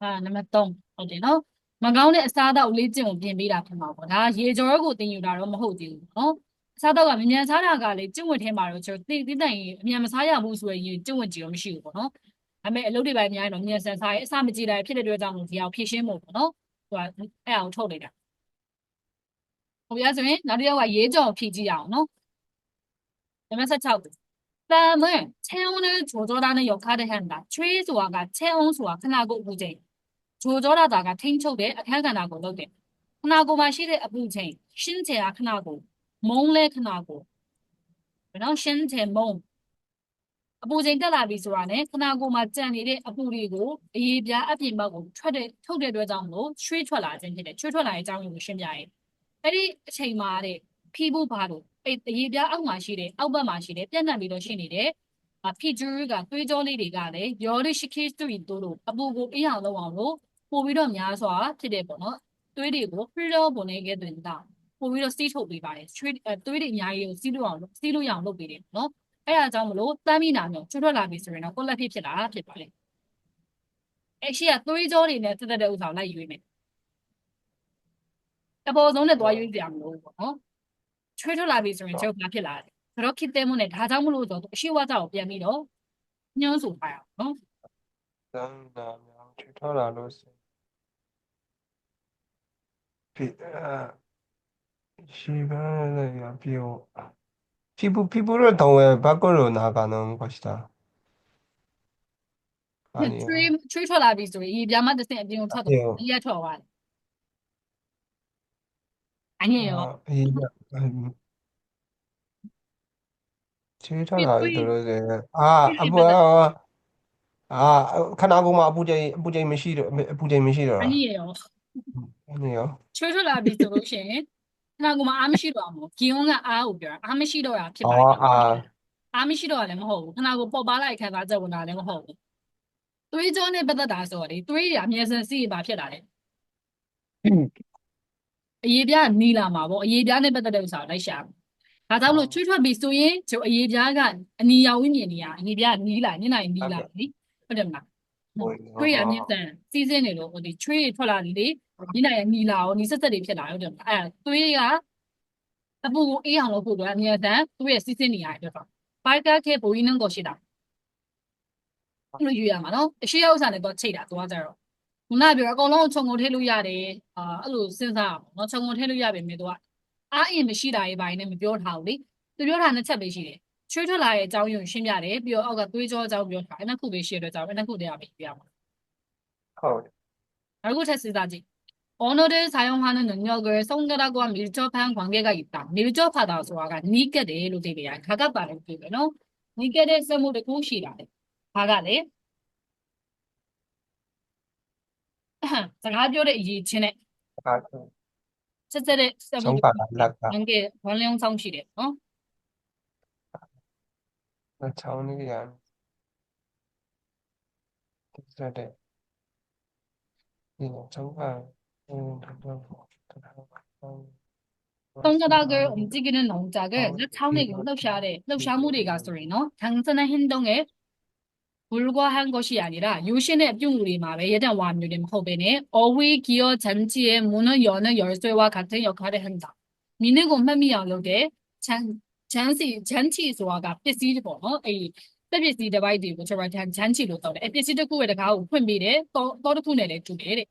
3 နံပါတ်3ဟုတ်တယ်နော်မကောင်းတဲ့အစားအသောက်လေ့ကျင့်ကိုပြင်ပေးတာဖြစ်မှာပေါ့ဒါရေကြောကိုတင်ယူတာတော့မဟုတ်သေးဘူးနော်အစားအသောက်ကမြန်စားတာကလည်းကျင့်ဝတ်ထဲမှာတော့ကျွန်တော်သိတဲ့ရင်အမြန်မစားရဘူးဆိုရင်ကျင့်ဝတ်ကြီးတော့မရှိဘူးပေါ့နော်ဒါပေမဲ့အလုပ်တွေပိုင်းအများကြီးတော့မြန်ဆန်စားရင်အစမကြည့်တိုင်းဖြစ်တဲ့အတွက်ကြောင့်မို့ဒီအောင်ဖြည့်ရှင်းဖို့ပေါ့နော်သူကအဲ့အောင်ထုတ်လိုက်တာဟုတ်ရဆိုရင်နောက်တစ်ယောက်ကရေးကြောဖြည့်ကြည့်ရအောင်နော်နံပါတ်16咱们체온을 조절하는 역할을 한다. 최소화가 체온수와 크나고 부재. 조절하다가 탱초대 해가나고 너대. 크나고만 시대 부재. 신체가 크나고 몽래 크나고. 그럼 신체 몽. အပူချိန်တက်လာပြီဆိုတာနဲ့ခနာကိုယ်မှာကျန်နေတဲ့ အပူတွေကိုအေးပြအပြင်ဘက်ကိုထွက်ထွက်လာခြင်းဖြစ်တယ်ချွတ်ထွက်လာတဲ့အကြောင်းကိုရှင်းပြရဲအဲ့ဒီအချိန်မှာတဲ့ဖိဘူးဘာလို့ပိတ်အရေးပြအောက်မှာရှိတဲ့အအောက်ဘက်မှာရှိတဲ့ပြန့်နှံ့ပြီးတော့ရှိနေတဲ့ဖိဂျူးကတွေးကြောလေးတွေကလည်းရောလေးရှိခိစတူရီတို့လို့အပူကိုအေးအောင်လုပ်အောင်လို့ပို့ပြီးတော့များစွာဖြစ်တယ်ပေါ့နော်တွေးတွေကို freeze 피부를 더왜 밖으로 나가는 것이다. 아니요. ချွေးထွက်လာပြီဆိုရင်ရေပြားမတစ်ဆင့်အပြင်ကိုထွက်သွားတယ် 아니요. အရက်ထွက်သွားတယ်အငြင်းရော 이တွေး 칠천하게 들어오세요. ခနာကိုမှအပူချိန်မရှိတော့အငြင်းရော 아니요. ချွေးထွက်လာပြီဆိုလို့ရှိရင်ခနာကိုယ်မှာအားမရှိတော့ဘူးဂီယွန်းကအားကိုပြောတာအားမရှိတော့တာဖြစ်ပါတယ်နော်အားမရှိတော့တာလည်းမဟုတ်ဘူးခနာကိုယ်ပေါ်ပါလိုက်ခံစားချက်ဝင်တာလည်းမဟုတ်ဘူးသွေးကြောနဲ့ပတ်သက်တာဆိုတော့လေသွေးတွေအမြဲတမ်းစီးရင်ပါဖြစ်လာတယ်အရေးပြားနီးလာမှာပေါ့အရေးပြားနဲ့ပတ်သက်တဲ့ဥစ္စာကိုလိုက်ရှာဒါကြောင့်မလို့ချွေးထွက်ပြီဆိုရင်ကျုပ်အရေးပြားကအနီရောင်ဝိမြင်နေရအရေးပြားနီးလာမျက်နှာရင်နီးလာပြီလေဟုတ်တယ်မလားချွေးရမြင့်စံစီးစင်းနေလို့ဒီချွေးထွက်လာလေလေမျက်နှာရင်နီလာရောနီစက်စက်တွေဖြစ်လာရောတဲ့သွေးကအဲ့လိုယူရမှာနော်အရှိရဥစ္စာနဲ့တော့ချိန်တာသွားကြတော့ခုနကပြောအကုန်လုံးခြုံငုံထည့်လို့ရတယ်သူပြောတာနှစ်ချက်ပဲရှိတယ်ချွေးထွက်လာတဲ့အကြောင်းရင်းရှင်းပြတယ်ပြီးတော့အောက်ကသွေးကြောအကြောင်းပြောထားအဲ့နှစ်ခုပဲရှင်းတဲ့ကြောင်းအဲ့နှစ်ခုတည်းကပဲပြရမှာ 헐. 알고 테스트하지. 언어를 사용하는 능력을 손가락과 밀접한 관계가 있다. 밀접하다 소화가 니게데로 되게야. 가깝다는 뜻이에요. 니게데 써무를 고시라네. 가가네. 자가별의 이치네. 아, 첫째를 써무를 정말 안락다. 관계 원령성실에. 어? 차오는 게 아니라 정말 손가락을 움직이는 동작을 차원의လှုပ်ရှားမှုတွေက 소리노. 당선한 행동에 불과한 것이 아니라 유신의 합중우리마에 예전 완료된 호변에 어휘 기어 잠지의 문을 여는 열쇠와 같은 역할을 한다. 미는 것만 미야로게 잔치 소화가 삐시고 이 삐시 디바이드 저런 잔치로 떠네 삐시도 구에 가고 푼비래 또 푸네래 두개래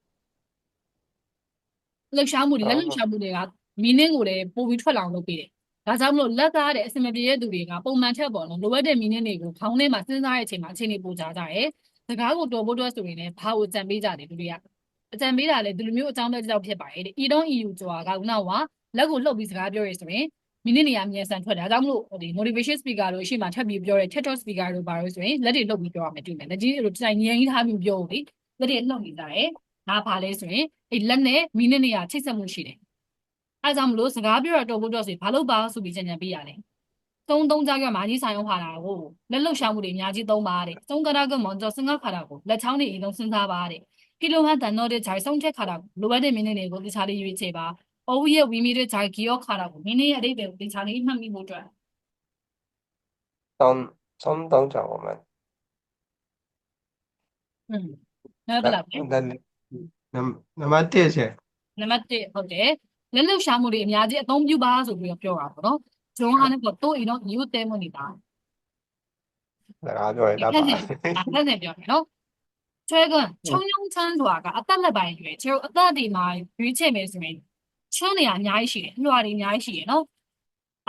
လှုပ်ရှားမှုတွေလက်လှုပ်ရှားမှုတွေက meaning ကိုလည်းပို့ပြီးထွက်လာအောင်လုပ်ပေးတယ်ဒါကြောင့်မလို့လက်ကားတဲ့အစမပြေတဲ့သူတွေကပုံမှန်ထက်ပေါ့နော်လိုအပ်တဲ့ meaning တွေကိုခေါင်းထဲမှာစဉ်းစားတဲ့အချိန်မှာအချိန်တွေပိုကြကြတယ်စကားကိုတော်ဖို့အတွက်ဆိုရင်လည်းဘာကိုကြံပေးကြတယ်လူတွေကအကြံပေးတာလည်းဒီလိုမျိုးအကြောင်းတစ်ကြောက်ဖြစ်ပါတယ်တဲ့ e တော့ eu ဆိုတာကခုနကလက်ကိုလှုပ်ပြီးစကားပြောရဆိုရင် meaning တွေကအမြဲဆန်ထွက်တယ်ဒါကြောင့်မလို့ဒီ motivation speaker တို့အရှိမထပ်ပြီးပြောတဲ့ TikTok speaker တို့ဘာလို့ဆိုရင်လက်တွေလှုပ်ပြီးပြောရမယ်တွေ့မယ်လက်ကြီးတို့တိုင်ငြိမ်ထားပြီးပြောလို့လေလက်တွေလှုပ်နေကြတယ်ဒါဘာလဲဆိုရင်အဲ့လက်နဲ့ meaning တွေကချိတ်ဆက်မှုရှိတယ်အဲကြောင့်မလို့စကားပြောရတော့ဖို့တော့ဆိုဘာလို့ပါဆိုပြီးကြံပေးရတယ်သုံးကြက많이 사용하라고လက်လှုပ်ရှားမှုတွေအများကြီးသုံးပါတဲ့손가락은 먼저 생각하라고လက်ချောင်းတွေအရင်ဆုံးစဉ်းစားပါတဲ့필요한 단어를 잘 선택하라고လိုအပ်တဲ့ meaning တွေကိုဒီခြားလေးရွေးချယ်ပါ어휘의 의미를 잘 기억하라고 meaning ရဲ့အဓိပ္ပာယ်ကိုဒီခြားလေးမှတ်မိဖို့အတွက်선 동작我们နံပါတ်ဘယ်လောက်လဲ နံပါတ်1ချက် နံပါတ်1ဟုတ်တယ်လက်လှုပ်ရှားမှုတွေအများကြီးအသုံးပြုပါဆိုပြီးတော့ပြောတာပေါ့နော်ဂျုံဟာနဲ့ပေါ့တိုးရင်တော့ယူတဲမနေတာ စကားပြောရင်တတ်ပါ ခက်နေပြောမယ်နော်최근 청룡천ဆိုတာကအသက်လက်ပိုင်းရွယ်ကျတို့အသက်ဒီမှာရွေးချယ်မယ်ဆိုရင်ချွန်းနေရအများကြီးရှိတယ်လွှာတွေအများကြီးရှိတယ်နော်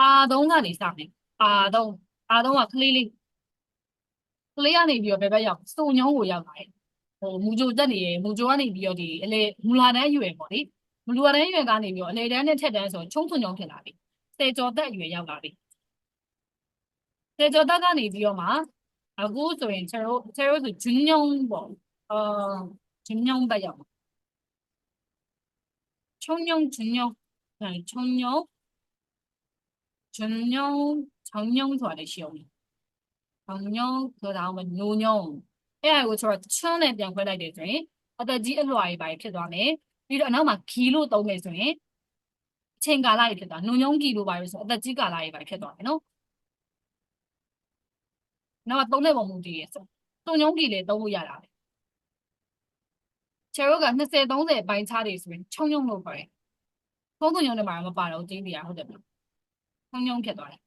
အာသုံးကနေစမယ်အာသုံးကကလေးလေးကလေးကနေပြီးတော့ဘယ်ဘက်ရောက်စုံညုံးကိုရောက်လာတယ်မူဂျိုတက်နေရမူဂျိုကနေပြီးတော့ဒီအလေမူလာတန်းရွယ်ပေါ့လေမူလာတန်းရွယ်ကနေပြီးတော့အလေတန်းနဲ့ထက်တန်းဆိုချုံစုံညုံးဖြစ်လာပြီစေကျော်တက်ရွယ်ရောက်လာပြီစေကျော်တက်ကနေပြီးတော့မှအခုဆိုရင်ကျတို့ဆိုဂျွန်းညုံးပေါ့ဂျွန်းညုံးဘက်ရောက်청룡 네, 정령 좋아하는 시험이. 정령, 그 다음에 노령. 이거 저 천에 대한 관련이 되죠. 어떤 지을로 아이 봐야 필요하네. 이런 아마 기로 떠오면 중에 챙가라이 필요하. 노령 기로 봐서 어떤 지가라이 봐야 필요하네. 너? 나와 떠내 보면 되겠어. 노령 기를 떠오야라. 제가 20, 30 많이 차례 있으면 청룡로 봐요. 30 년에 말하면 봐라. 어떻게 돼야 하거든요. 청룡 필요하네.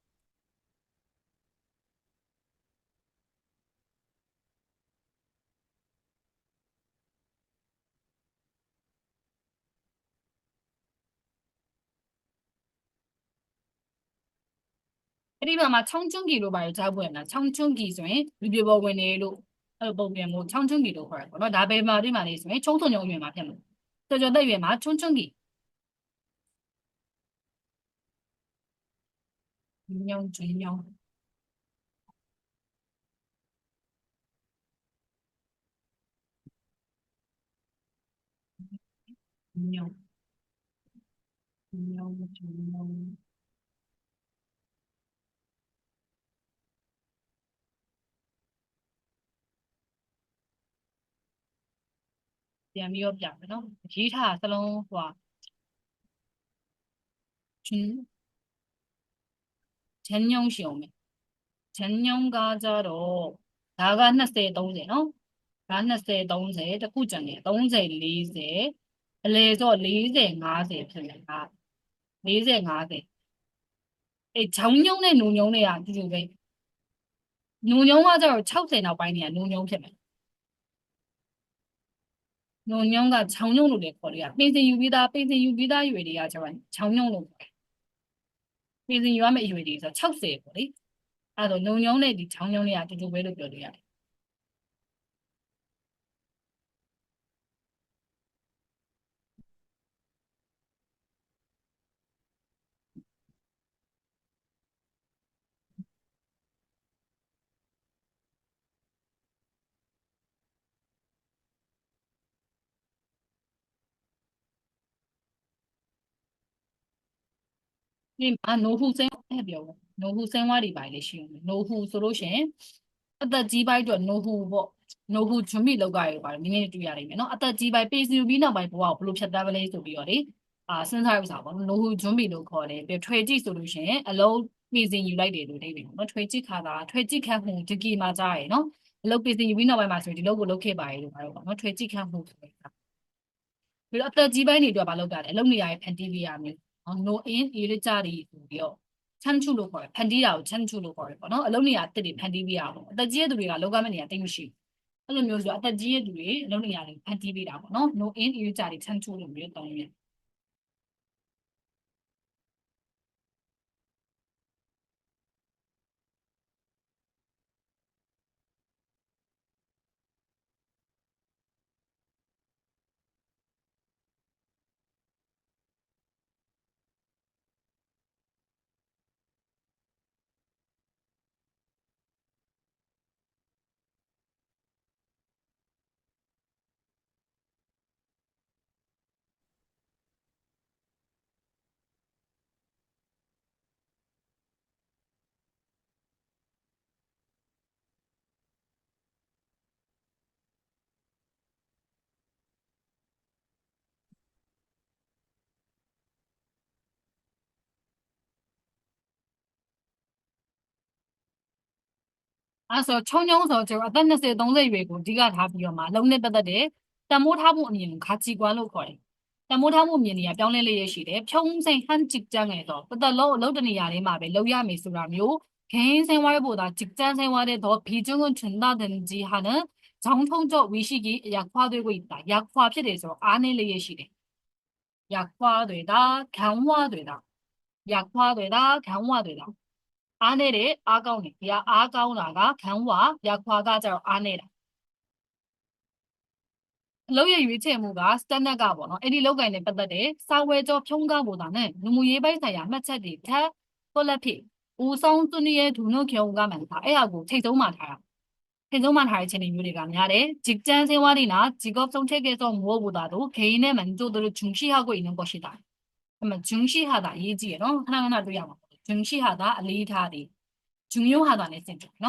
အဲ့ဒီမှာ청춘기လို့ပါကြားပွင့်လား청춘기ဆိုရင်လူပြပေါ်ဝင်နေလို့အဲ့လိုပုံပြန်ကို청춘기လို့ခေါ်တယ်ပေါ့နော်ဒါပေမဲ့ဒီမှာနေဆိုရင်ချုံးထုံညုံရွယ်မှာဖြစ်မှာကျော်သက်ရွယ်မှာ청춘기ညုံကျွညုံညုံညုံကျွညုံပြန်ပြီးတော့ပြမယ်နော်ရေးထားစလုံးဟို전용 시험에 전용 가자로 나가 20, 30 နော်ဒါ20, 30တစ်ခုကျန်တယ်30, 40အလဲဆို40, 50ဖြစ်မယ်ဟာ40, 50အေးဂျောင်းညုံနဲ့နုံညုံနဲ့ကအတူတူပဲနုံညုံကကျတော့60နောက်ပိုင်းနေကနုံညုံဖြစ်မယ်နုံညုံကဂျောင်းညုံလို့လည်းခေါ်လို့ရပင်စင်ယူပြီးသားရွယ်တွေကကျတော့ဂျောင်းညုံလို့ခေါ်တယ်ပင်စင်ယူရမယ့်အရွယ်တွေဆို60ပေါ့လေအဲ့တော့နုံညုံနဲ့ဒီဂျောင်းညုံနဲ့ကအတူတူပဲလို့ပြောလို့ရတယ်ဒီမှာနိုဟုစင်းအဲ့ပြောနိုဟုစင်းဝါးတွေပါလေရှိတယ်နိုဟုဆိုလို့ရှိရင်အသက်ကြီးပိုင်းအတွက်နိုဟုပေါ့နိုဟုဂျွန်မီလောက်ကရပါတယ်နည်းနည်းတွေ့ရနိုင်မယ်နော်အသက်ကြီးပိုင်းပေးစီယူပြီးနောက်ပိုင်းဘဝကိုဘယ်လိုဖြတ်သန်းမလဲဆိုပြီးတော့လေစဉ်းစားရပါပေါ့နိုဟုဂျွန်မီလို့ခေါ်တယ်ပြီးထွေကြည့်ဆိုလို့ရှိရင်အလုံးပေးစီယူလိုက်တယ်လို့နေတယ်နော်ထွေကြည့်ခါတာထွေကြည့်ခန့်မှုဒီကီမှာကြားရယ်နော်အလုံးပေးစီယူပြီးနောက်ပိုင်းမှာဆိုရင်ဒီလောက်ကိုလုပ်ခဲ့ပါရဲ့လို့ပြောတော့နော်ထွေကြည့်ခန့်မှုဆိုတဲ့ပြီးတော့အသက်ကြီးပိုင်းတွေအတွက်မလုပ်တာလေအလုပ်နေရာရဲ့ဖန်တီးပေးရမယ်no in ရေးကြရီဆိုပြီးတော့ချမ်းချုလို့ခေါ်တယ်ဖန်တီးတာကိုချမ်းချုလို့ခေါ်တယ်ပေါ့နော်အလုပ်နေရာအသစ်တွေဖန်တီးပေးရအောင်အသက်ကြီးတဲ့သူတွေကလောကမဲ့နေရာတိတ်မရှိဘူးအဲ့လိုမျိုးဆိုအသက်ကြီးတဲ့သူတွေအလုပ်နေရာတွေဖန်တီးပေးတာပေါ့နော် no in ရေးကြရီချမ်းချုလို့မျိုးတောင်းရတယ် အဲ့ဆိုချုံချုံဆိုကျွန်တော်အသက်20 30ရွယ်ကိုအဓိကထားပြီးတော့မှလုံးနဲ့ပတ်သက်တဲ့တမိုးထားမှုအမြင်ကိုခါကြည့်ကွမ်းလို့ခေါ်တယ်တမိုးထားမှုအမြင်တွေကပြောင်းလဲလေးရရှိတယ်ဖြုံးစိန်ဟန်ကြည့်ကြငယ်တော့ပတ်သက်လို့အလုပ်တနေရာလေးမှာပဲလုပ်ရမယ်ဆိုတာမျိုး개인생활보다직장생활에더비중을둔다든지하는 정통적 의식이 약화되고 있다. 약화ဖြစ်တယ် 안에레예시래. 약화되다, 강화되다. 약화되다, 강화되다. 안에레 아가우네. 야 아가우나가 강화, 약화가 저 안에라. အလုပ်ရဲ့ ရွေးချယ်မှုက standard ကပေါ့နော်အဲ့ဒီလောက်ကိုင်းနဲ့ပတ်သက်တဲ့စာဝဲကြောဖြုံးကား보다는လူမှုရေးပိုင်းဆိုင်ရာမှတ်ချက်တွေထက်ကိုလက်ဖြစ်ဦးဆောင်သူရဲ့ဒုနု경우가 많다အဲ့ဟာကိုထိတ်ဆုံးမှထားတာထိတ်ဆုံးမှထားတဲ့အခြေအနေမျိုးတွေကများတယ်직장생활이나 직업선택에서 무엇보다도 개인의 만족도를 중시하고 있는 것이다 그러면 중시하다 이해지에 너 하나하나 또 야마 중시하다 리타디 중요하다는 sense 너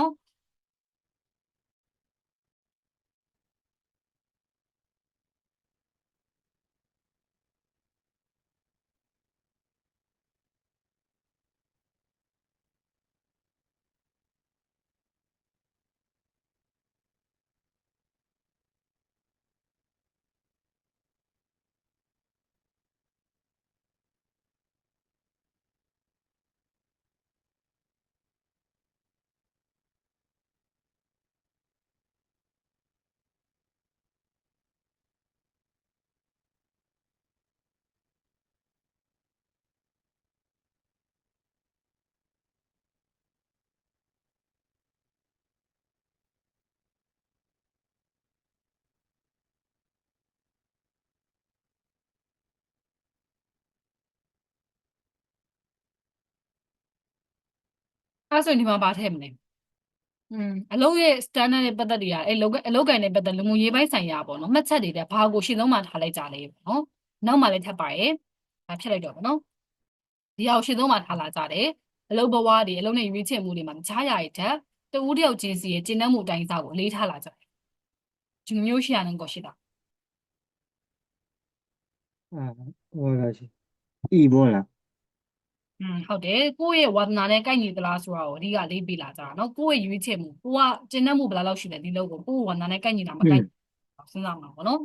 အဲ့ဆိုဒီမှာပါထည့်မလဲအလုပ်ရဲ့ standard နဲ့ပတ်သက်တွေကအလုပ်ကိုင်နဲ့ပတ်သက်လူမှုရေးပိုင်းဆိုင်ရာပေါ့နော်မှတ်ချက်တွေတဲ့ဘာကိုရှင်းဆုံးမှထားလိုက်ကြလဲပေါ့နော်နောက်မှလည်းထပ်ပါရဲ့ဒါဖြစ်လိုက်တော့ပေါ့နော်ဒီအောင်ရှင်းဆုံးမှထားလာကြတယ်အလုပ်ဘဝတွေအလုပ်နဲ့ရွေးချယ်မှုတွေမှာတခြားຢာတွေထက်တူတယောက်ချင်းစီရဲ့ကျင့်တတ်မှုအတိုင်းအစားကိုအလေးထားလာကြတယ်중요시하는 것이다 ဟုတ်လားရှင်ဤဘောလားဟုတ်တယ်ကိုယ့်ရဲ့ဝါသနာနဲ့ကိုက်ညီသလားဆိုတာကိုအဓိကလေးပေးလာကြတာเนาะကိုယ့်ရဲ့ရွေးချယ်မှုကိုကကျင့်တတ်မှုဘယ်လောက်ရှိလဲဒီလောက်ကိုကိုယ့်ဝါသနာနဲ့ကိုက်ညီတာမကိုက်စဉ်းစားမှာပေါ့နော်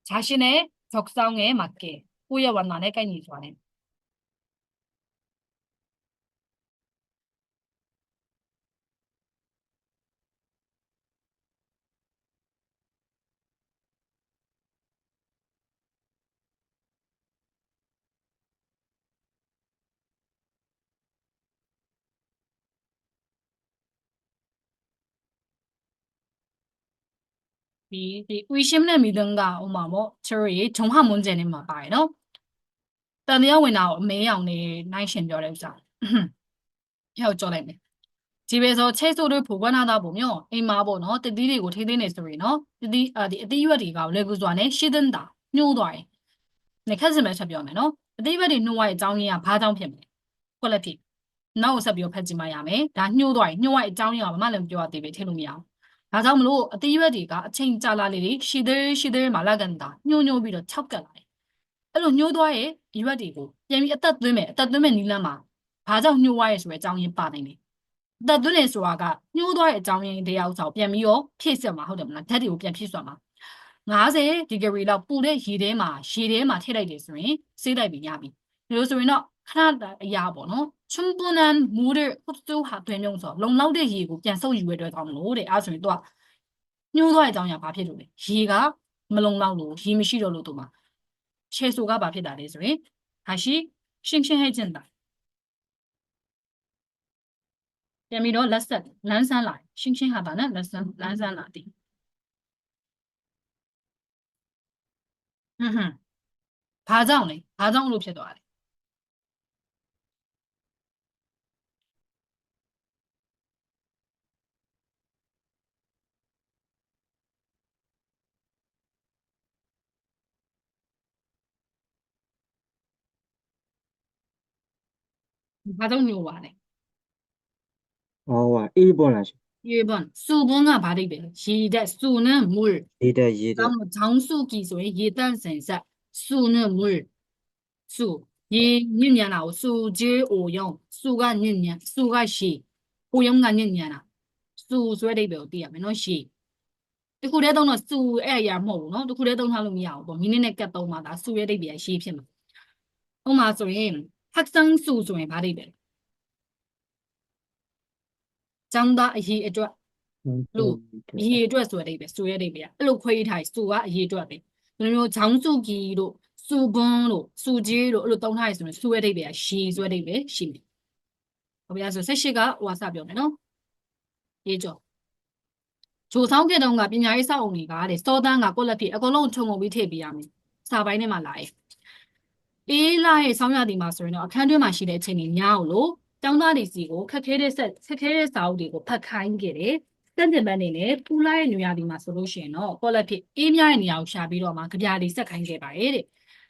자신의 적성에 맞게ကိုယ့်ရဲ့ဝါသနာနဲ့ကိုက်ညီစွာနဲ့ဒီ의심နဲ့믿음과ဥမာပေါ့ကျွန်တော်ရေဂျုံဟမွန်းကျင်နေမှာပါတယ်နော်တန်တရားဝင်တာကိုအမေအောင်နေနိုင်ရှင်ပြောတဲ့ဥစ္စာရောက်ကြောလိုက်မယ်집에서 채소를 보관하다 보면 이마보노 띠디리고 티디네 소리노 띠디 디 띠유리가 레구조안에 시든다 뉴도아에 네 카즈메 샤비오메노 띠유리 누와의 장이야 바장 폈네 퀄리티 나우 샤비오 패지마 야메 다 뉴도아에 뉴와의 장이야 말은 뼈와 띠베 테루미야 바장으로 띠유리가 체인 잘라리리 시들 말라간다 뉴비로 찹가라네အဲ့လိုညှိုးသွားရဲ့ရွက်တွေကိုပြန်ပြီးအသက်သွင်းမဲ့နီလန်းမှာဘာကြောင့်ညှိုးသွားရဲ့ဆိုတဲ့အကြောင်းရင်းပါနိုင်တယ်အသက်သွင်းနေဆိုတာကညှိုးသွားတဲ့အကြောင်းရင်းတရားဥစ္စာကိုပြန်ပြီးတော့ဖြည့်ဆက်မှာဟုတ်တယ်မလားဓာတ်တွေကိုပြန်ဖြည့်ဆွတ်မှာ50ဒီဂရီလောက်ပူတဲ့ရေထဲမှာထည့်လိုက်တယ်ဆိုရင်ဆေးလိုက်ပြီးရပြီဒီလိုဆိုရင်တော့ခဏအရာပေါ့နော်충분한 물을 흡수되면서လုံလောက်တဲ့ရေကိုပြန်ဆုပ်ယူရတဲ့အတွက်ကြောင့်မလို့တဲ့အဲဆိုရင်တော့ညှိုးသွားတဲ့အကြောင်းရဘာဖြစ်လို့လဲရေကမလုံလောက်လို့ရေမရှိတော့လို့တို့မှာ채소가 밥이다 그래서 다시 싱싱해진다. 재미로 란산라 싱싱하다는 란산라디. 바장으로 표현해. 바장요 와네. ဤဘောလားရှင် 1번 수분과 발입해. 시대 수는 물. ရေးတဲ့ 다음 장수기소의 예단생사 수는 물. 수. 이 년냐나 수질 오용. 수가 년냐. 수가 시. 오용가 년냐나. စု所以那边地啊，没喏是。တခုတည်းသုံးတော့စုအဲ့အရာမဟုတ်ဘူးเนาะတခုတည်းသုံးထားလို့မရဘူးပေါ့မိနစ်နဲ့ကတ်သုံးမှာဒါစုရဲ့အိဗယ်ရှေးဖြစ်မှာဥပမာဆိုရင်ဟက်ဆန်စုဆိုရင်ဘာအိဗယ်ကျောင်းသားအရေးအတွက်လို့အရေးအတွက်ဆိုတဲ့အိဗယ်စုရဲ့အိဗယ်အဲ့လိုခွဲထားစုကအရေးအတွက်ပဲဒီလိုမျိုးကျောင်းစုကြီးတို့စုကွန်းတို့စုကြီးတို့အဲ့လိုသုံးထားရဆိုရင်စုရဲ့အိဗယ်ရှေးဆိုတဲ့အိဗယ်ရှိမယ်ဟုတ်ပြီလားဆို18ကဟိုအစပြောမယ်เนาะရေးကြောဂျိုဆောင်ခဲ့တော့ကပညာရေးစောင့်အုံတွေကတဲ့စောတန်းကကိုလက်ဖြစ်အကုန်လုံးခြုံငုံပြီးထည့်ပေးရမယ်စာပိုင်းထဲမှာလာရဲ့အေးလာရဲ့ဆောင်းရသည်မှာဆိုရင်တော့အခန်းတွင်းမှာရှိတဲ့အချိန်ကြီးများအောင်လို့တောင်းသားတွေစီကိုခက်ခဲတဲ့စာအုပ်တွေကိုဖတ်ခိုင်းခဲ့တယ်စက်တင်ပတ်နေနဲ့ပူလာရဲ့နေရာဒီမှာဆိုလို့ရှိရင်တော့ကိုလက်ဖြစ်အေးများတဲ့နေရာကိုရှာပြီးတော့မှကြပြားတွေဆက်ခိုင်းခဲ့ပါတယ်တဲ့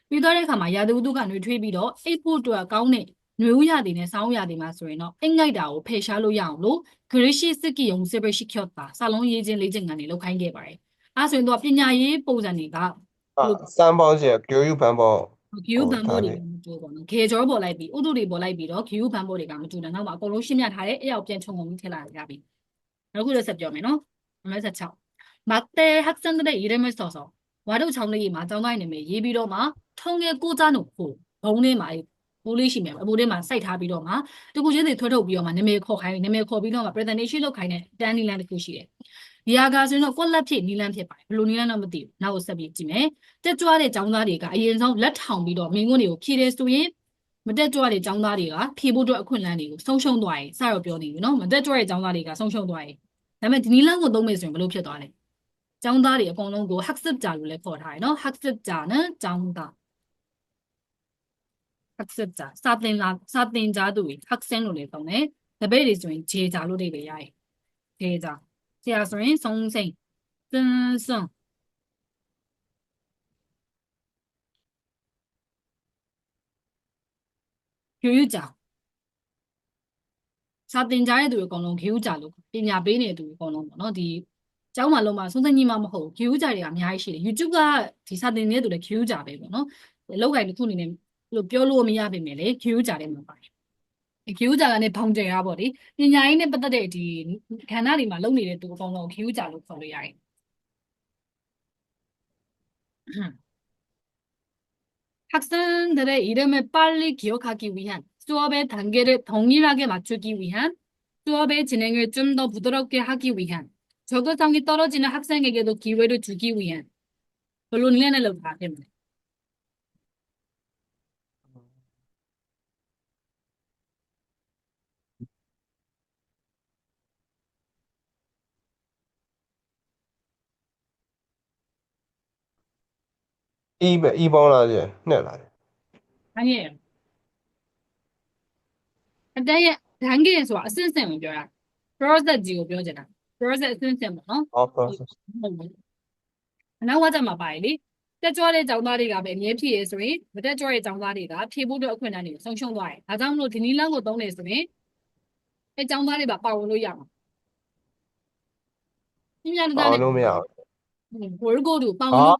ပြီးတော့တဲ့အခါမှာရာသီဥတုကနှွေထွေးပြီးတော့အိတ်ဖို့အတွက်ကောင်းတဲ့နှွေဦးရသည်နဲ့ဆောင်းရသည်မှာဆိုရင်တော့အိတ်ငိုက်တာကိုဖယ်ရှားလို့ရအောင်လို့ဂရိရှိစကီယုံစေဘရှိခော့တာစာလုံးရေးချင်းလေးချင်းကနေလောက်ခိုင်းခဲ့ပါတယ်အဲဆိုရင်တော့ပညာရေးပုံစံတွေက三包些교육 반복 ဂီယူဘန်ဘောတွေကမတူဘူးပေါ့နော်ခေကျော်ပေါ်လိုက်ပြီးဥတုတွေပေါ်လိုက်ပြီးတော့ဂီယူဘန်ဘောတွေကမတူတယ်နောက်မှာအကုန်လုံးရှင်းပြထားတဲ့အရောက်ပြန်ခြုံငုံပြီးထည့်လာရပြီနောက်ခုလည်းဆက်ပြောမယ်နော်56မတ်တဲဟက်ဆန်တဲ့ရေးရမယ်ဆော်ဆော်ဝါတို့ချောင်းလေးမှာကျောင်းသားနေမယ်ရေးပြီးတော့မှထုံငယ်ကိုကြားနုကိုဘုံလေးမှာဘူးလေးရှိမယ်အပူလေးမှာစိုက်ထားပြီးတော့မှတကူချင်းတွေထွတ်ထုတ်ပြီးတော့မှနာမည်ခေါ်ခိုင်းနာမည်ခေါ်ပြီးတော့မှ presentation လုပ်ခိုင်းတဲ့တန်းနီလန်တစ်ခုရှိတယ်ဒီဟာကဆိုရင်တော့ကွက်လက်ဖြစ်နီလန်ဖြစ်ပါတယ်ဘယ်လိုနီလန်တော့မသိဘူးနောက်ဆက်ပြီးကြည့်မယ်တက်ကြွတဲ့ចောင်းသားတွေကအရင်ဆုံးလက်ထောင်ပြီးတော့မင်းကွန်းတွေကိုဖြည့်တယ်ဆိုရင်မတက်ကြွတဲ့ចောင်းသားတွေကဖြည့်ဖို့အတွက်အခွင့်အလမ်းတွေကိုဆုံးရှုံးသွားရင်စတော့ပြောနေပြီနော်မတက်ကြွတဲ့ចောင်းသားတွေကဆုံးရှုံးသွားရင်ဒါပေမဲ့ဒီနီလန်ကိုသုံးမယ်ဆိုရင်ဘယ်လိုဖြစ်သွားလဲចောင်းသားတွေအကုန်လုံးကို 학습 자လို့လည်းခေါ်ထားတယ်နော် 학습 자 는ចောင်းသား학습 자စာသင်ကြားသူတွေ 학생လို့လည်းသုံးတယ်တပည့်တွေဆိုရင်ဂျေဂျာလို့တွေပဲရတယ်ဂျေဂျာဆရာဆိုရင်ဆုံးစိန်သင်စွန်교육자စာသင်ကြားတဲ့သူတွေအကုန်လုံးဂေယုကြလို့ပညာပေးနေတဲ့သူတွေအကုန်လုံးပေါ့နော်ဒီကျောင်းမှာလုံးမှာဆုံးသညီမမဟုတ်ဂေယုကြတွေကအများကြီးရှိတယ် YouTube ကဒီစာသင်နေတဲ့သူတွေဂေယုကြပဲပေါ့နော်လောက်ကိုင်တစ်ခုအနေနဲ့လို့ပြောလို့မရပါမယ်လေဂေယုကြတယ်မှာပါတယ်ဂေယုကြကနေဘောင်ကျယ်ရပါတော့ပညာရေးနဲ့ပတ်သက်တဲ့ဒီခန္ဓာတွေမှာလုံနေတဲ့သူအကုန်လုံးဂေယုကြလို့ခေါ်လို့ရတယ်학생들의 이름을 빨리 기억하기 위한 수업의 단계를 동일하게 맞추기 위한 수업의 진행을 좀 더 부드럽게 하기 위한 적응성이 떨어지는 학생에게도 기회를 주기 위한 결론 내내로 다 때문에一包啦姐那来 아니에요. 단계 단계에서 assessmentပြောတာ process ကြီးကိုပြောချင်တာ process assessment ပေါ့နော် 好 process နောက်ဝါကြမှာပါလေတက်ကြွတဲ့ကျောင်းသားတွေကပဲအမြဲဖြည့်ရဆိုရင်မတက်ကြွတဲ့ကျောင်းသားတွေကဖြည့်ဖို့အတွက်အခွင့်အရေးတွေဆုံးရှုံးသွားတယ်။ဒါကြောင့်မလို့ဒီနီလန်းကိုသုံးနေဆိုရင်အဲကျောင်းသားတွေပါဝင်လို့ရမှာ။ပြညာတသားနဲ့ လို့မရ ဝရကိုတို့ပါဝင်လို့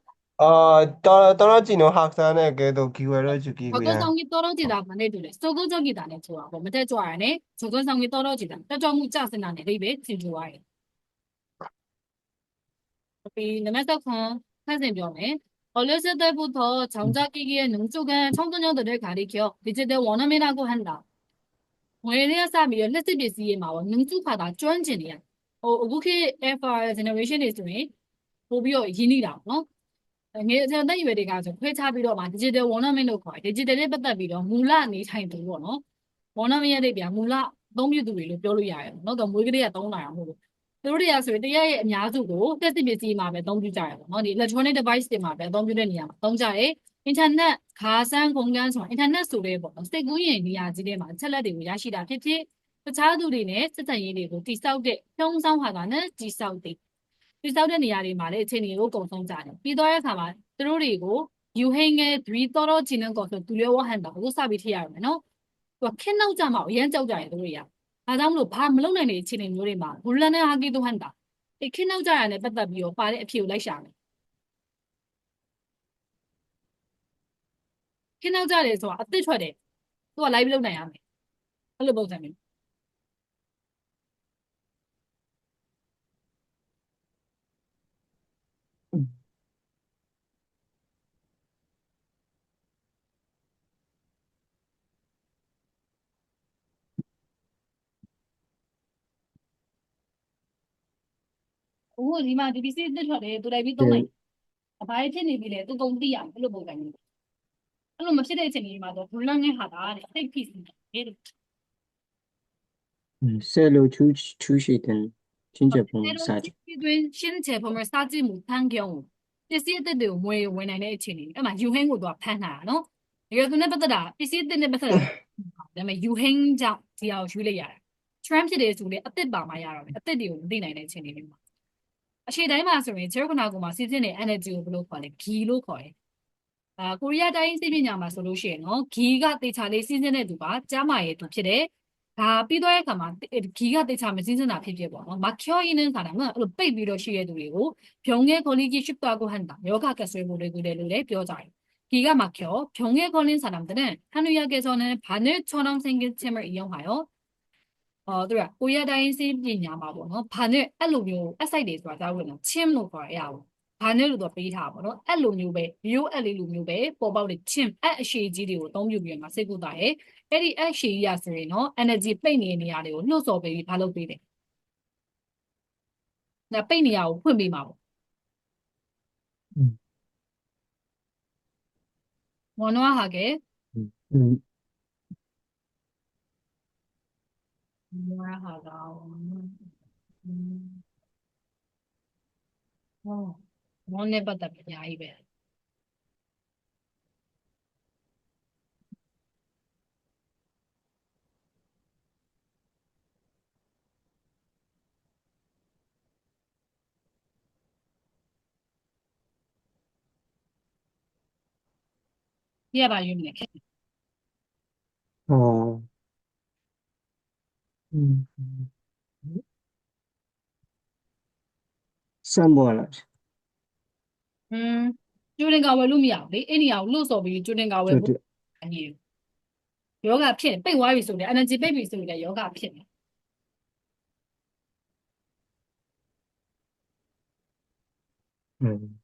တော်ကြည့်နော်ဟာဆန်နဲ့ကဲတော့ keyword ရကြည့် ဘကဆောင်ကြီးတော်တော်ကြည်တာမှနဲ့တူတယ်။စတိုကိုကြောက်ကြည်တာနဲ့ဆိုတာပေါ့မတက်ကြွရနဲ့စတိုဆောင်ကြီးတော်တော်ကြည်တာတက်ကြွမှုကြစနာနဲ့အိပဲသင်ကြွရတယ်။ဒီနမစခွန်ဖတ်စဉ်ပြောမယ်။ 어렸을 때부터 장자기기에 능숙한 청소년들을 가리켜 디지털 원어민이라고 한다. 왜냐 사람이 레시피 비시에 마와 능숙하다 쫀진이야. 오케이 FR generation is doing 보비오 이니라 너. ငယ်ကျွန်တော်တက်ရွယ်တွေကဆိုခွဲခြားပြီးတော့မှ digital ornament လို့ခေါ်တယ် digital နဲ့ပတ်သက်ပြီးတော့မူလအနေထိုင်သူပေါ့နော် ornament ရဲ့တဲ့ဗျာမူလအသုံးပြုသူတွေလို့ပြောလို့ရတယ်เนาะတော့မွေးကလေးကသုံးလာအောင်မဟုတ်ဘူးသူတို့တွေကဆိုရင်တရက်ရဲ့အများစုကိုတက်စစ်ပစ္စည်းမှာပဲအသုံးပြုကြရတယ်ပေါ့နော်ဒီ electronic device တွေမှာပဲအသုံးပြုတဲ့နေရာမှာအသုံးကြတယ် internet ခါဆန်းကုန်ကန်းဆိုတာ internet ဆိုတဲ့ပေါ့နော်စိတ်ကူးရင်နေရာကြီးထဲမှာအချက်လက်တွေကိုရရှိတာဖြစ်ဖြစ်တခြားသူတွေနဲ့စက်ဆံရေးတွေကိုတိစောက်တဲ့ဖြုံးဆောင်ဟာတာနဲ့တိစောက်တဲ့တိစောက်တဲ့နေရာတွေမှာလည်းအခြေအနေကိုကုံဆုံးကြတယ်ပြီးတော့တဲ့အခါမှာသူတို့တွေကိုယူဟင်းငယ်3တော်တော်ချင်းနဲ့ကောဆိုသူလည်းဝဟန်တာအခုစပြီးထည့်ရမယ်နော်သူကခင်းနောက်ကြမှာအရန်ကြောက်ကြတယ်သူတွေကဒါကြောင့်မလို့ဘာမလုပ်နိုင်တဲ့အခြေအနေမျိုးတွေမှာဘူလန်နဲ့ဟာကီတို့ဟန်တာဒီခင်းနောက်ကြရတဲ့ပတ်သက်ပြီးတော့ပါတဲ့အဖြစ်ကိုလိုက်ရှာမယ်ခင်းနောက်ကြတယ်ဆိုတာအသစ်ထွက်တယ်သူက live လုပ်နိုင်ရမယ်အဲ့လိုပုံစံမျိုး အခုဒီမှာဒီပစ္စည်းတစ်ထွက်တယ်သူလိုက်ပြီးသုံးလိုက်အဘာဖြစ်နေပြီလဲသူကုန်သိရဘယ်လိုပုံစံမျိုးအဲ့လိုမဖြစ်တဲ့အချိန်ကြီးမှာတော့ဘလန်းနဲ့ဟာတာတဲ့စိတ်ဖိစီတယ်တဲ့ 셀로 출시된 진짜 본 사진. ဒီတွင်ရှင်းချေပေါ်မှာစာကြည့်မှုဖန်ကြောင်းပစ္စည်းအသစ်တွေကိုမွေဝင်နိုင်တဲ့အချိန်ကြီးအဲ့မှာယူဟင်းကိုတော့ဖန်တာနော်ဒီကသူနဲ့ပတ်သက်တာပစ္စည်းအသစ်နဲ့ပတ်သက်တာဒါပေမဲ့ယူဟင်းကြောင့်ဒီအောင်ရွေးလိုက်ရတာ trend ဖြစ်တယ်ဆိုလေအသစ်ပါမှရတော့မယ်အသစ်တွေကိုမသိနိုင်တဲ့အချိန်ကြီးမှာအချိန်တိုင်းမှာဆိုရင်ခြေခုနာကမှာစီစဉ်တဲ့ energy ကိုဘယ်လိုခေါ်လဲ ghee လို့ခေါ်တယ်ကိုရီးယားတိုင်းစိပညာမှာဆိုလို့ရှိရင်နော် ghee ကတေချာလေးစီစဉ်တဲ့သူပါကြားမရဲ့သူဖြစ်တယ်ဒါပြီးတော့ရဲ့အခါမှာ ghee ကတေချာမစီစဉ်တာဖြစ်ပေါ့နော်မကျော်ရင်းနဲ့ခါတာမှအဲ့လိုပိတ်ပြီးတော့ရှိရတဲ့သူတွေကိုဖြုံငယ်ခေါ်လေးကြီးရှိသွားကိုဟန်တာယောဂကဆွဲဖို့တွေကိုလည်းပြောကြတယ်gheeကမကျော်ဖြုံငယ်ခေါ်လင်း사람들은 한의학에서는 바늘 처럼 생긴 침을 이용하여သူကကိုရတိုင်းစေးပညာမှာပေါ့နော်ဘာနဲ့အဲ့လိုမျိုးအစိုက်တွေဆိုတာဒါဝင်တော့ချင်းလို့ခေါ်ရအောင်ဘာနဲ့လို့တော့ပေးထားပါတော့အဲ့လိုမျိုးပဲရိုးအဲ့လေးလိုမျိုးပဲပေါ်ပေါက်တဲ့ချင်းအဲ့အရှိကြီးတွေကိုအသုံးပြုပြီးမှစိတ်ကူတာရဲ့အဲ့ဒီအရှိကြီးရဆိုရင်နော် energy ပိတ်နေတဲ့နေရာတွေကိုနှုတ်ဆော်ပေးပြီးဘာလုပ်ပေးလဲဒါပိတ်နေရာကိုဖွင့်ပေးမှာပေါ့원화하게 원화하다 원내 받다 야 이be 얘 봐 유민이 어, 음, 쌈보라. 쪼랭가 왜 룸이야 내 애니야 울어서 비 쪼랭가 왜 저도 아니에요 여가 핀 빼 와비 소리 에너지 빼비 소리가 여가 핀 음.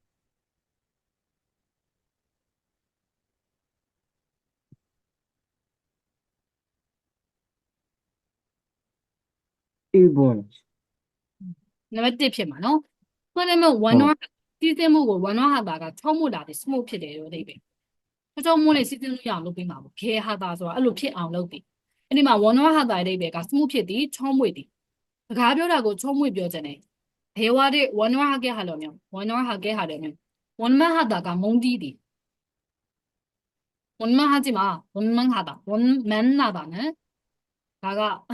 일본. 너무 띠피만 너 그러면 원화 시스템하고 원화하다가 처음으로 나한테 스모ဖြစ်တယ်လို့ 이be 처음으로 시스템을 양လုပ်ပေးမှာပေါ့ခဲဟာတာဆိုတာအဲ့လိုဖြစ်အောင်လုပ်ပြီအဲ့ဒီမှာ원화ဟာတာအိပဲက smooth ဖြစ်သည်처음ွေသည်စကားပြောတာကို처음ွေပြောချင်တယ်ဘယ်ဝါတဲ့원화 하게 하려면 원화 하게 하려면 원만 하다가 몽디디 원만 하지 마 원만 하다 원만 하다는 다가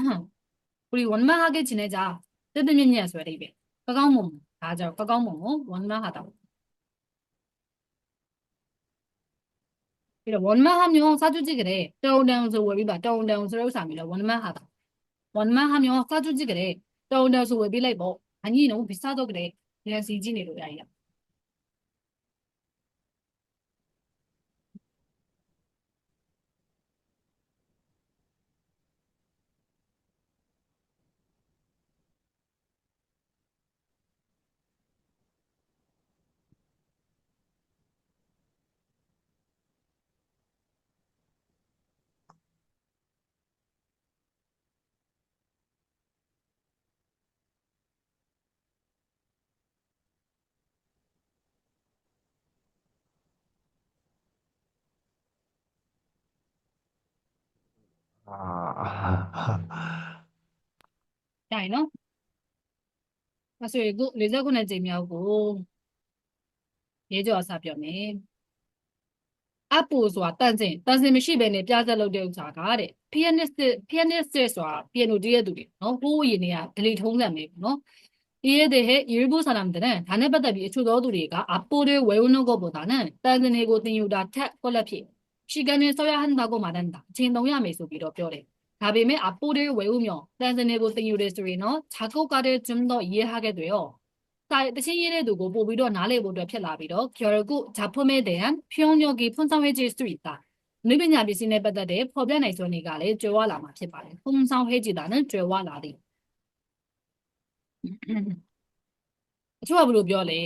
우리 원만 하게 지내자 뜨뜻미미야 소리 이be 까까몽 맞아 까까몽 원만 하다 그래 원만 하면 사주지 그래 떠온다면서 왜 봐 떠온다면서 우사미라 원만 하다 원만 하면 사주지 그래 떠온다면서 왜 빌래 뭐 아니 너무 비싸도 그래 그냥 시지네로 야야 야이 너 그래서 이거 레저군의 재미하고 예저 와서 뼈네 앞으로 와 딴생မရှိဘဲနဲ့ပြဆက်လုပ်တဲ့ဥစ္စာကတဲ့ pianist ဆိုတာ piano တီးရသူတွေနော်ဟိုးရင်းတွေကဒလီထုံးစံပဲနော်이에대해 일부 사람들은 단에 받아비 초도들이가 앞보를 외우는 것보다는 딴내고 띵유다 태 꼴라피 시간을 써야 한다고 말한다. 진동야 매수비로 뼈래. 다음에 앞보를 외우며 딴내고 띵유를 쓰리너 작곡가를 좀 더 이해하게 되어 대신 예를 두고 보비로 나래보도 필라비로 결국 작품에 대한 표현력이 풍성해질 수 있다. 느비냐 비신에 받아대 법변의 소니가래 죄와 라마 피바래. 풍성해지다는 죄와 라리. အချို့ကဘယ်လိုပြောလဲ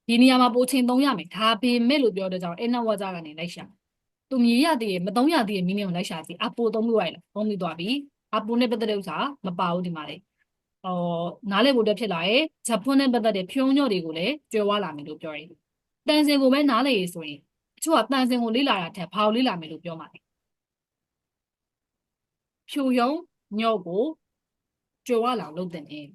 ဒီနေရာမှာပိုချိန်သုံးရမယ်ဒါပေမဲ့လို့ပြောတဲ့ကြောင့်အဲ့နောက်ဝါကြကနေလိုက်ရှာသူမြည်ရသေးရဲ့မသုံးရသေးရဲ့မင်းမျိုးလိုက်ရှာစီအပိုသုံးလို့ရလားသုံးပြီးသွားပြီအပိုနဲ့ပတ်သက်တဲ့ဥစ္စာမပါဘူးဒီမှာလေ နားလည်ဖို့အတွက်ဖြစ်လာရဲ့ဂျပန်နဲ့ပတ်သက်တဲ့ဖြုံးညော့တွေကိုလည်းကျွဲဝလာမယ်လို့ပြောရင်တန်စင်ကိုပဲနားလည်ရဆိုရင်အချို့ကတန်စင်ကိုလေ့လာတာထက်ဘာကိုလေ့လာမယ်လို့ပြောမှာလဲဖြူယုံညော့ကိုကျွဲဝလာလို့တင်တယ်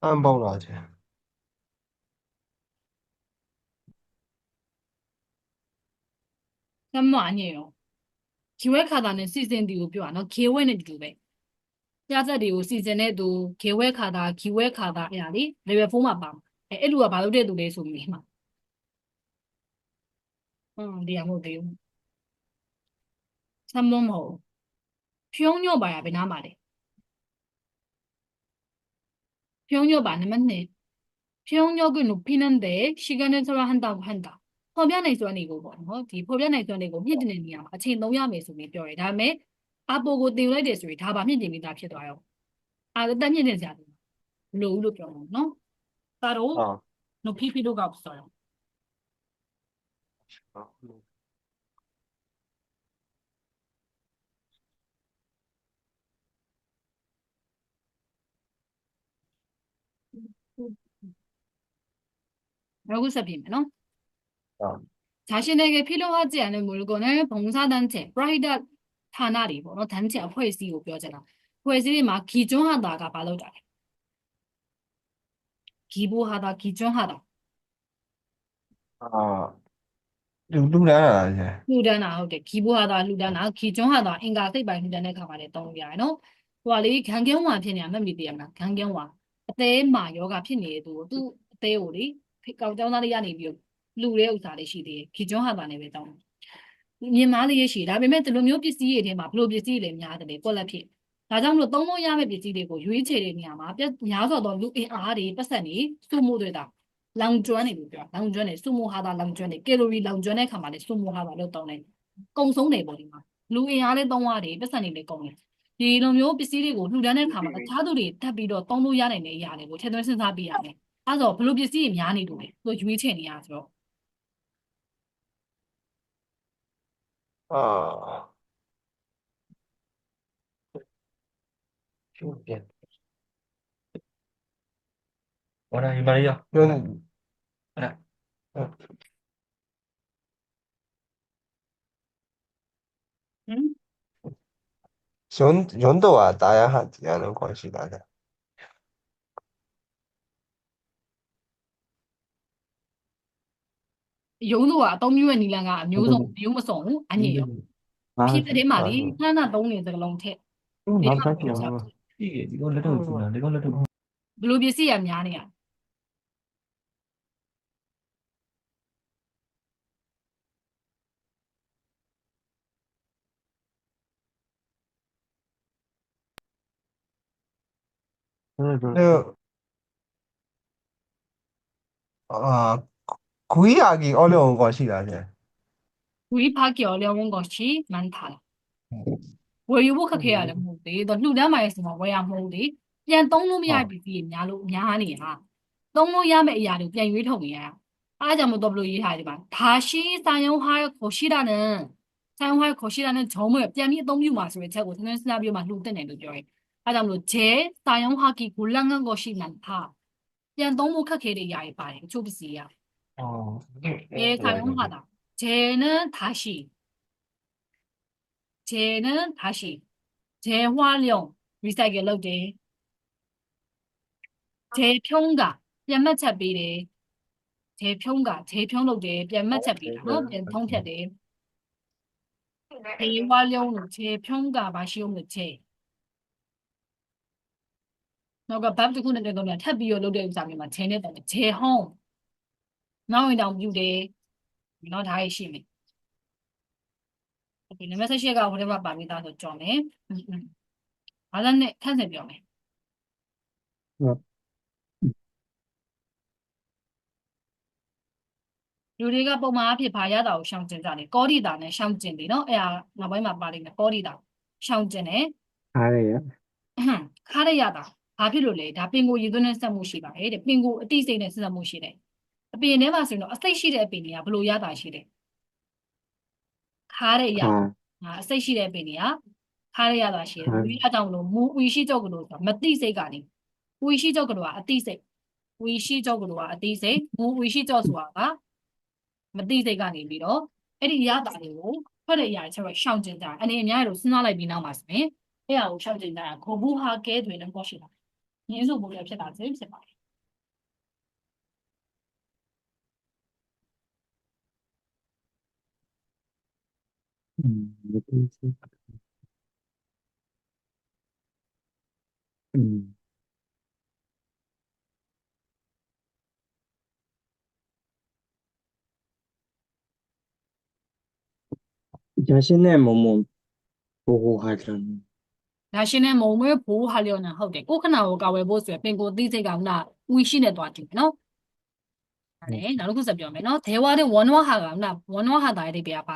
အမ်းပေါင်းလာခြင်း သမအညေရောခေဝဲခါတာနဲ့စီစဉ်တီကိုပြောတာနော်ခေဝဲနဲ့တူတူပဲပြသက်တွေကိုစီစဉ်တဲ့သူခေဝဲခါတာခေဝဲခါတာအဲ့ဒါလေ level 4မှာပါအဲ့လူကဘာလုပ်တဲ့သူလဲဆိုပြီးမှာဒီရမို့သေးဘူးသမမဟုတ်ဖြုံးညော့ပါရဘယ်နာမှာလဲဖြုံးညော့ပါနံပါတ်2평역은 높이는데 시간은 서로 한다고 한다. 포변의 수완이고 디 포변의 수완이고 힘드는 이야. 아침 농야매 소리 뼈에 다음에 아보고 띄우려 될 소리 다 밤이 됩니다. 피도요. 아, 일단 힘든 자. 로우로 뼈는 너. 따로 높이 필요가 없어요. 여기서 비면 자신에게 필요하지 않은 물건을 봉사단체, 프라이드 타나리, 단체, 회의시고 뼈잖아. 회의시 막 기존하다가 바로 잘해. 기부하다, 기존하다. လူတန်းလာခြင်း လူဒန်းနာဟုတ်တယ်기부하다လူဒန်းနာ기존하다အင်္ဂါစိတ်ပိုင်းလူဒန်းတဲ့ခါမှာလည်းတုံးပြရတယ်နော်ဟိုကလေခံကင်းဝါဖြစ်နေတာမှတ်မိသေးရမလားခံကင်းဝါအသေးမှာယောဂဖြစ်နေတဲ့သူကိုသူ့အသေးကိုလေကောက်ကျောင်းသားလေးရနေပြီးလူတဲ့ဥစ္စာလေးရှိသေးတယ်기존하다နဲ့ပဲတောင်းမြင်မားလေးရှိဒါပေမဲ့ဒီလိုမျိုးပစ္စည်းတွေထဲမှာဘယ်လိုပစ္စည်းတွေများတယ်လေကွက်လက်ဖြစ်ဒါကြောင့်မလို့သုံးလို့ရမယ့်ပစ္စည်းတွေကိုရွေးချယ်တဲ့နေရာမှာများစွာသောလူအင်အားတွေပတ်သက်နေစုမှုတွေတာလောင်ကျွမ်းနေလို့ပြောလောင်ကျွမ်းနေစုမှုဟာတာလောင်ကျွမ်းနေကီလိုရီလောင်ကျွမ်းတဲ့ခါမှာလည်းစုမှုဟာတာလို့တောင်းတယ်ကုံဆုံးနေပေါ့ဒီမှာလူအင်အားလေးသုံးရတယ်ပတ်သက်နေလေကုံတယ်ဒီလိုမျိုးပစ္စည်းတွေကိုလှူဒန်းတဲ့ခါမှာတခြားသူတွေထပ်ပြီးတော့သုံးလို့ရနိုင်တဲ့အရာတွေကိုထည့်သွင်းစဉ်းစားပေးရမယ်အဲဆိုဘယ်လိုပစ္စည်းတွေများနေလို့လဲသူရွေးချယ်နေရဆိုတော့ရှုပ်ပြန်ဟောနာဒီမာရီယာ ညွန်း အဲ့ဒါ 연도와 나야 하지 않은 것이다. 용도가 동료의 니랑가 묘성 묘성 아니에요. 피드리 말이 하나 동네 들롱태. 나도 기억나. 이게 이거 레터 주나 이거 레터 블루비스야 미안해요. 그, 구이하기 어려운 것이다. 구입하기 어려운 것이 많다. 왜 유복하게 해야 돼? 뭐지? 너 누나만 있으면 왜야 뭐지? 그냥 똥놈이야 비비 냐로 냐하니야. 똥놈이야매 이야를 그냥 유통이야. 아자뭐 더블로 이해하지만 다시 사용할 것이라는 점을 뺨이 똥유 맛을 외치고 저는 스나비오만 루트네 루죠에. 아자뭐 재사용하기 곤란한 것이 많다. 그냥 똥목하게 이야기 봐요. 좁으시야. 재사용하다. 재는 다시. 재활용, 리사이클 로드, 재평가, ပြန်မှတ်ချက်ပေးတယ်재평လုပ်တယ်ပြန်မှတ်ချက်ပေးတာနော်ပြန်ထုံးဖြတ်တယ်재활용, 재평가 마시용 재နောက်ကဘတ်တစ်ခုနဲ့တုံးတာထပ်ပြီးလုပ်တဲ့ဥစ္စာမျိုးမှာဂျဲနဲ့တုံးတယ်ဂျဲဟောင်းနောက်ရင်တောင်ပြုတယ်နော်ဒါရရှိမယ်โอเคနံပါတ်18ကဟိုထဲမှာပါပြီးသားဆိုကြော်မယ်ဘာသာနဲ့ခန့်စင်ပြောမယ် လူတွေကပုံမှန်အဖြစ်ဘာရတာကိုရှောင်ကျင်ကြတယ်ကောဒီတာနဲ့ရှောင်ကျင်တယ်နော်အဲ့ဒါနောက်ပိုင်းမှာပါလိမ့်မယ်ကောဒီတာရှောင်ကျင်တယ် အားရရ ခါရရတာ ဘာဖြစ်လို့လဲဒါပင်ကိုရည်သွင်းတဲ့ဆက်မှုရှိပါတယ်တဲ့ပင်ကိုအတိစိတ်နဲ့ဆက်မှုရှိတယ်အပင်ထဲမှာဆိုရင်တော့အစိတ်ရှိတဲ့အပင်တွေကဘယ်လိုရတာရှိတယ်ခါတဲ့ရ ခါ အစိတ်ရှိတဲ့အပင်တွေကခါတဲ့ရတာရှိတယ်ဒီအကြောင်းမလို့မူဝီရှိကြောက်ကလို့ဆိုတာမတိစိတ်ကနေဝီရှိကြောက်ကလို့ကအတိစိတ်ဝီရှိကြောက်ကလို့ကအတိစိတ်မူဝီရှိကြောက်ဆိုတာကမတိစိတ်ကနေပြီးတော့အဲ့ဒီရတာတွေကိုထွက်တဲ့အရာတွေချက်ပဲရှောင်ကျင်ကြတယ်အနေအများကြီးလို့စဉ်းစားလိုက်ပြီးနောက်မှာဆိုရင်အဲ့အရာကိုရှောင်ကျင်ကြတာကိုဘူးဟာကဲတွေလည်းပေါ့ရှိတာငင်းစုပုံရဖြစ်တာစိဖြစ်ပါတယ် မသိစိတ်자신의 몸은 보호하려는 자신의 몸을 보호하려는 ဟုတ်တယ်ကိုယ်ခန္ဓာကိုကာဝယ်ဖို့ဆိုရင်ပင်ကိုယ်သိစိတ်ကခုနဝီရှိနဲ့တွားကြည့်မယ်နော်ဟုတ်တယ်နောက်တစ်ခုဆက်ပြောမယ်နော်ဒေဝါတဲ့ဝနဝဟာကခုနဝနဝဟာတာရဲ့အဓိပ္ပာယ်က